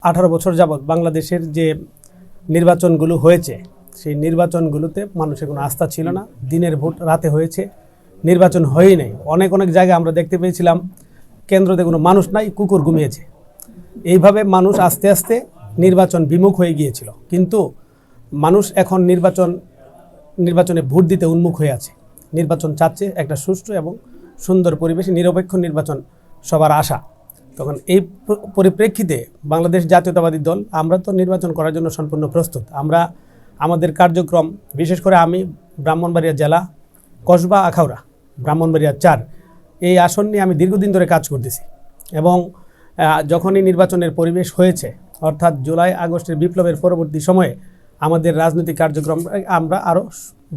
18 বছর যাবৎ বাংলাদেশের যে নির্বাচনগুলো হয়েছে সেই নির্বাচনগুলোতে মানুষের কোনো আস্থা ছিল না। দিনের ভোট রাতে হয়েছে, নির্বাচন হয়ই নাই। অনেক জায়গায় আমরা দেখতে পেয়েছিলাম কেন্দ্রতে কোনো মানুষ নাই, কুকুর ঘুমিয়েছে। এইভাবে মানুষ আস্তে আস্তে নির্বাচন বিমুখ হয়ে গিয়েছিল। কিন্তু মানুষ এখন নির্বাচনে ভোট দিতে উন্মুখ হয়ে আছে। নির্বাচন চাচ্ছে একটা সুষ্ঠু এবং সুন্দর পরিবেশে নিরপেক্ষ নির্বাচন সবার আশা। তখন এই পরিপ্রেক্ষিতে বাংলাদেশ জাতীয়তাবাদী দল আমরা তো নির্বাচন করার জন্য সম্পূর্ণ প্রস্তুত। আমরা আমাদের কার্যক্রম, বিশেষ করে আমি ব্রাহ্মণবাড়িয়া জেলা কসবা আখাউড়া ব্রাহ্মণবাড়িয়া 4 এই আসন নিয়ে আমি দীর্ঘদিন ধরে কাজ করতেছি এবং যখনই নির্বাচনের পরিবেশ হয়েছে, অর্থাৎ জুলাই আগস্টের বিপ্লবের পরবর্তী সময়ে আমাদের রাজনৈতিক কার্যক্রম আমরা আরও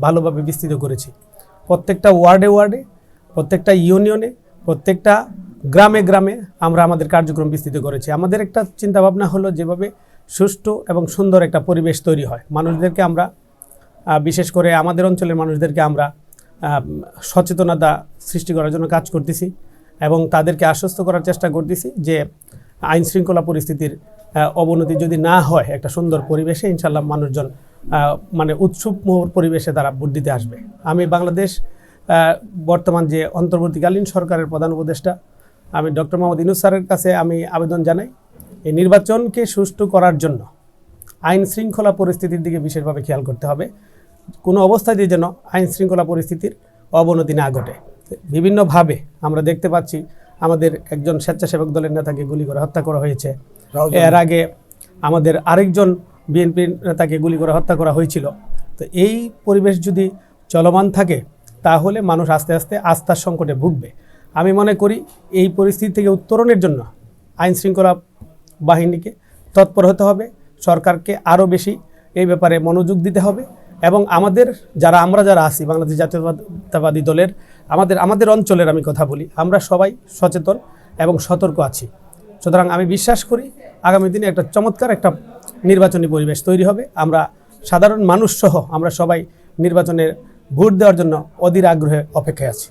ভালোভাবে বিস্তৃত করেছি। প্রত্যেকটা ওয়ার্ডে প্রত্যেকটা ইউনিয়নে, প্রত্যেকটা গ্রামে আমরা আমাদের কার্যক্রম বিস্তৃত করেছি। আমাদের একটা চিন্তাভাবনা হলো যেভাবে সুষ্ঠু এবং সুন্দর একটা পরিবেশ তৈরি হয়, মানুষদেরকে আমরা বিশেষ করে আমাদের অঞ্চলের মানুষদেরকে আমরা সচেতনতা সৃষ্টি করার জন্য কাজ করতেছি এবং তাদেরকে আশ্বস্ত করার চেষ্টা করতেছি যে আইন শৃঙ্খলা পরিস্থিতির অবনতি যদি না হয়, একটা সুন্দর পরিবেশে ইনশাল্লাহ মানুষজন উৎসুক পরিবেশে তারা ভোট দিতে আসবে। আমি বাংলাদেশ বর্তমান যে অন্তর্বর্তীকালীন সরকারের প্রধান উপদেষ্টা আমি ডক্টর মোহাম্মদ ইউনূস স্যারের কাছে আমি আবেদন জানাই, এই নির্বাচনকে সুষ্ঠু করার জন্য আইন শৃঙ্খলা পরিস্থিতির দিকে বিশেষভাবে খেয়াল করতে হবে। কোনো অবস্থাতেই যেন আইন শৃঙ্খলা পরিস্থিতির অবনতি না ঘটে। বিভিন্নভাবে আমরা দেখতে পাচ্ছি আমাদের একজন স্বেচ্ছাসেবক দলের নেতাকে গুলি করে হত্যা করা হয়েছে। এর আগে আমাদের আরেকজন বিএনপির নেতাকে গুলি করে হত্যা করা হয়েছিল। তো এই পরিবেশ যদি চলমান থাকে তাহলে মানুষ আস্তে আস্তে আস্থার সংকটে ভুগবে। আমি মনে করি এই পরিস্থিতি থেকে উত্তরণের জন্য আইন শৃঙ্খলা বাহিনীকে তৎপর হতে হবে, সরকারকে আরও বেশি এই ব্যাপারে মনোযোগ দিতে হবে এবং আমরা যারা আছি বাংলাদেশ জাতীয়তাবাদী দলের আমাদের অঞ্চলের আমি কথা বলি, আমরা সবাই সচেতন এবং সতর্ক আছি। সুতরাং আমি বিশ্বাস করি আগামী দিনে একটা চমৎকার একটা নির্বাচনী পরিবেশ তৈরি হবে। আমরা সাধারণ মানুষ সহ আমরা সবাই নির্বাচনের ভোট দেওয়ার জন্য অধীর আগ্রহে অপেক্ষায় আছি।